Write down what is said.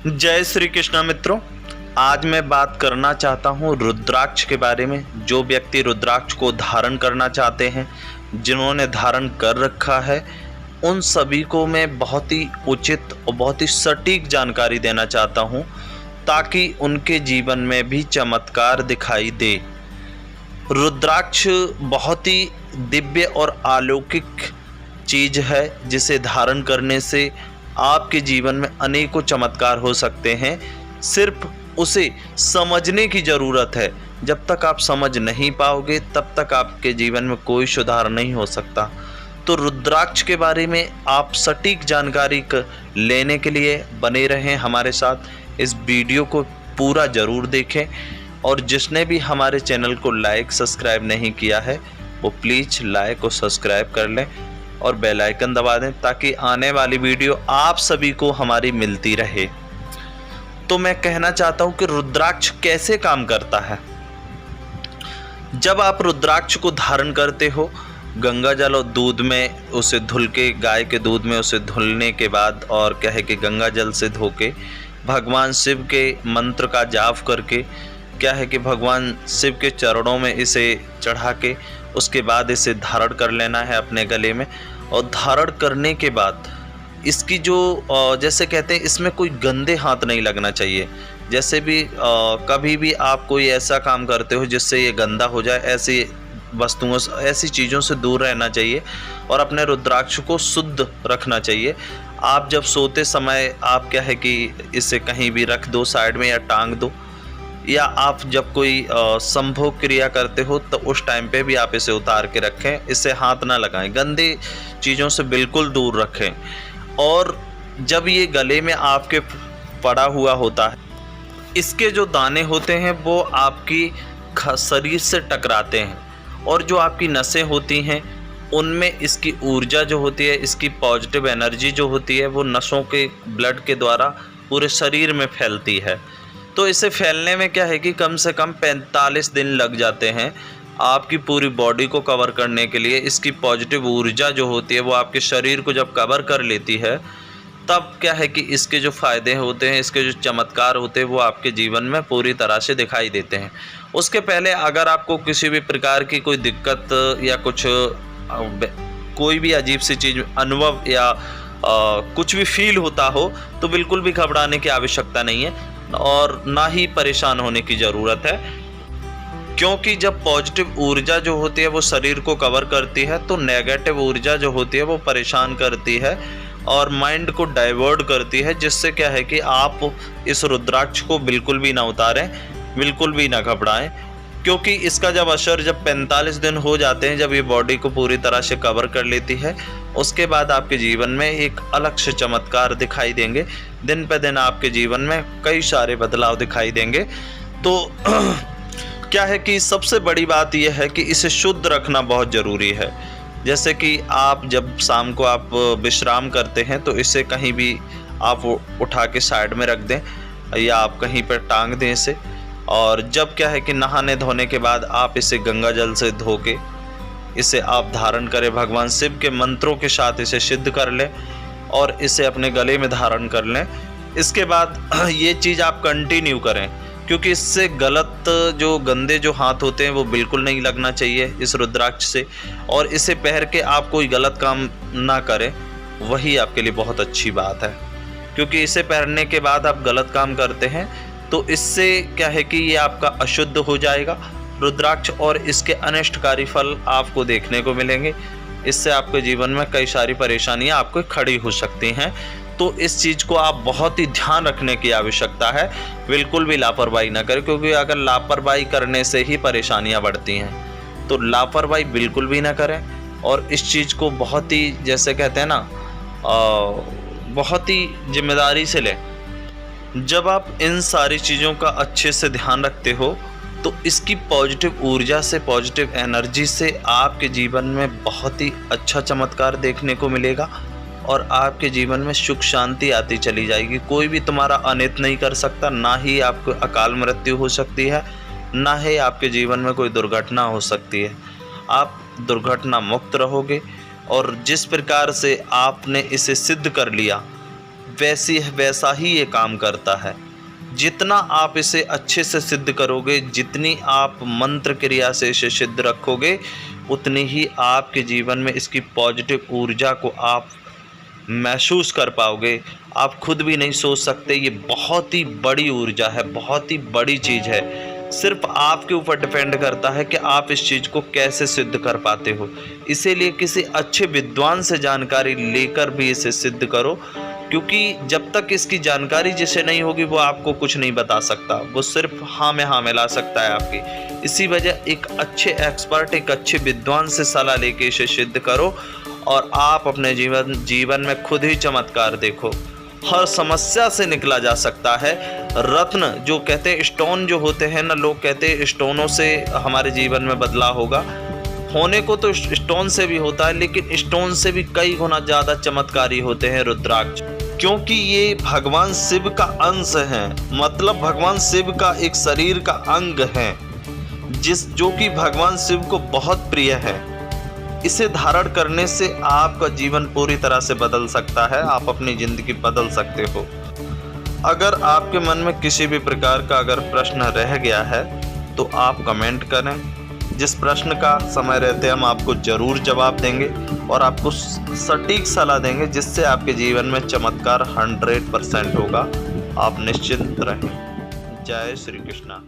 जय श्री कृष्णा मित्रों। आज मैं बात करना चाहता हूँ रुद्राक्ष के बारे में। जो व्यक्ति रुद्राक्ष को धारण करना चाहते हैं, जिन्होंने धारण कर रखा है, उन सभी को मैं बहुत ही उचित और बहुत ही सटीक जानकारी देना चाहता हूँ, ताकि उनके जीवन में भी चमत्कार दिखाई दे। रुद्राक्ष बहुत ही दिव्य और अलौकिक चीज़ है, जिसे धारण करने से आपके जीवन में अनेकों चमत्कार हो सकते हैं। सिर्फ उसे समझने की ज़रूरत है। जब तक आप समझ नहीं पाओगे, तब तक आपके जीवन में कोई सुधार नहीं हो सकता। तो रुद्राक्ष के बारे में आप सटीक जानकारी लेने के लिए बने रहें हमारे साथ। इस वीडियो को पूरा ज़रूर देखें, और जिसने भी हमारे चैनल को लाइक सब्सक्राइब नहीं किया है, वो प्लीज़ लाइक और सब्सक्राइब कर लें और बेल आइकन दबा दें, ताकि आने वाली वीडियो आप सभी को हमारी मिलती रहे। तो मैं कहना चाहता हूं कि रुद्राक्ष कैसे काम करता है। जब आप रुद्राक्ष को धारण करते हो, गंगा जल और दूध में उसे धुल के, गाय के दूध में उसे धुलने के बाद, और क्या है कि गंगा जल से धो के भगवान शिव के मंत्र का जाप करके, क्या है कि भगवान शिव के चरणों में इसे चढ़ा के, उसके बाद इसे धारण कर लेना है अपने गले में। और धारण करने के बाद इसकी जो जैसे कहते हैं, इसमें कोई गंदे हाथ नहीं लगना चाहिए। जैसे भी कभी भी आप कोई ऐसा काम करते हो जिससे ये गंदा हो जाए, ऐसी वस्तुओं से, ऐसी चीज़ों से दूर रहना चाहिए और अपने रुद्राक्ष को शुद्ध रखना चाहिए। आप जब सोते समय आप क्या है कि इसे कहीं भी रख दो, साइड में, या टांग दो, या आप जब कोई संभोग क्रिया करते हो तो उस टाइम पे भी आप इसे उतार के रखें। इसे हाथ ना लगाएं, गंदी चीज़ों से बिल्कुल दूर रखें। और जब ये गले में आपके पड़ा हुआ होता है, इसके जो दाने होते हैं वो आपकी शरीर से टकराते हैं, और जो आपकी नसें होती हैं उनमें इसकी ऊर्जा जो होती है, इसकी पॉजिटिव एनर्जी जो होती है, वो नसों के ब्लड के द्वारा पूरे शरीर में फैलती है। तो इसे फैलने में क्या है कि कम से कम 45 दिन लग जाते हैं आपकी पूरी बॉडी को कवर करने के लिए। इसकी पॉजिटिव ऊर्जा जो होती है वो आपके शरीर को जब कवर कर लेती है, तब क्या है कि इसके जो फ़ायदे होते हैं, इसके जो चमत्कार होते हैं, वो आपके जीवन में पूरी तरह से दिखाई देते हैं। उसके पहले अगर आपको किसी भी प्रकार की कोई दिक्कत या कुछ कोई भी अजीब सी चीज़ अनुभव या कुछ भी फील होता हो, तो बिल्कुल भी घबराने की आवश्यकता नहीं है और ना ही परेशान होने की ज़रूरत है। क्योंकि जब पॉजिटिव ऊर्जा जो होती है वो शरीर को कवर करती है, तो नेगेटिव ऊर्जा जो होती है वो परेशान करती है और माइंड को डाइवर्ट करती है, जिससे क्या है कि आप इस रुद्राक्ष को बिल्कुल भी ना उतारें, बिल्कुल भी ना घबराएं। क्योंकि इसका जब असर जब 45 दिन हो जाते हैं, जब ये बॉडी को पूरी तरह से कवर कर लेती है, उसके बाद आपके जीवन में एक अलग से चमत्कार दिखाई देंगे। दिन पे दिन आपके जीवन में कई सारे बदलाव दिखाई देंगे। तो क्या है कि सबसे बड़ी बात यह है कि इसे शुद्ध रखना बहुत ज़रूरी है। जैसे कि आप जब शाम को आप विश्राम करते हैं, तो इसे कहीं भी आप उठा के साइड में रख दें, या आप कहीं पर टांग दें इसे। और जब क्या है कि नहाने धोने के बाद आप इसे गंगा जल से धो के इसे आप धारण करें, भगवान शिव के मंत्रों के साथ इसे सिद्ध कर लें और इसे अपने गले में धारण कर लें। इसके बाद ये चीज़ आप कंटिन्यू करें, क्योंकि इससे गलत जो गंदे जो हाथ होते हैं वो बिल्कुल नहीं लगना चाहिए इस रुद्राक्ष से। और इसे पहन के आप कोई गलत काम ना करें, वही आपके लिए बहुत अच्छी बात है। क्योंकि इसे पहनने के बाद आप गलत काम करते हैं, तो इससे क्या है कि ये आपका अशुद्ध हो जाएगा रुद्राक्ष, और इसके अनिष्टकारी फल आपको देखने को मिलेंगे। इससे आपके जीवन में कई सारी परेशानियां आपको खड़ी हो सकती हैं। तो इस चीज़ को आप बहुत ही ध्यान रखने की आवश्यकता है। बिल्कुल भी लापरवाही ना करें, क्योंकि अगर लापरवाही करने से ही परेशानियां बढ़ती हैं। तो लापरवाही बिल्कुल भी ना करें, और इस चीज़ को बहुत ही, जैसे कहते हैं ना, बहुत ही जिम्मेदारी से लें। जब आप इन सारी चीज़ों का अच्छे से ध्यान रखते हो, तो इसकी पॉजिटिव ऊर्जा से, पॉजिटिव एनर्जी से आपके जीवन में बहुत ही अच्छा चमत्कार देखने को मिलेगा, और आपके जीवन में सुख शांति आती चली जाएगी। कोई भी तुम्हारा अनित नहीं कर सकता, ना ही आपको अकाल मृत्यु हो सकती है, ना ही आपके जीवन में कोई दुर्घटना हो सकती है। आप दुर्घटना मुक्त रहोगे, और जिस प्रकार से आपने इसे सिद्ध कर लिया, वैसा ही ये काम करता है। जितना आप इसे अच्छे से सिद्ध करोगे, जितनी आप मंत्र क्रिया से इसे सिद्ध रखोगे, उतनी ही आपके जीवन में इसकी पॉजिटिव ऊर्जा को आप महसूस कर पाओगे। आप खुद भी नहीं सोच सकते। ये बहुत ही बड़ी ऊर्जा है, बहुत ही बड़ी चीज़ है। सिर्फ आपके ऊपर डिपेंड करता है कि आप इस चीज़ को कैसे सिद्ध कर पाते हो। इसीलिए किसी अच्छे विद्वान से जानकारी लेकर भी इसे सिद्ध करो, क्योंकि जब तक इसकी जानकारी जिसे नहीं होगी वो आपको कुछ नहीं बता सकता। वो सिर्फ हाँ में हाँ मिला सकता है आपकी। इसी वजह एक अच्छे एक्सपर्ट, एक अच्छे विद्वान से सलाह लेके इसे सिद्ध करो और आप अपने जीवन में खुद ही चमत्कार देखो। हर समस्या से निकला जा सकता है। रत्न जो कहते हैं, स्टोन जो होते हैं ना, लोग कहते हैं स्टोनों से हमारे जीवन में बदलाव होगा। होने को तो स्टोन से भी होता है, लेकिन स्टोन से भी कई गुना ज़्यादा चमत्कारी होते हैं रुद्राक्ष, क्योंकि ये भगवान शिव का अंश है। मतलब भगवान शिव का एक शरीर का अंग है, जो कि भगवान शिव को बहुत प्रिय है। इसे धारण करने से आपका जीवन पूरी तरह से बदल सकता है। आप अपनी ज़िंदगी बदल सकते हो। अगर आपके मन में किसी भी प्रकार का अगर प्रश्न रह गया है तो आप कमेंट करें। जिस प्रश्न का समय रहते हम आपको ज़रूर जवाब देंगे और आपको सटीक सलाह देंगे, जिससे आपके जीवन में चमत्कार 100% होगा। आप निश्चिंत रहें। जय श्री कृष्णा।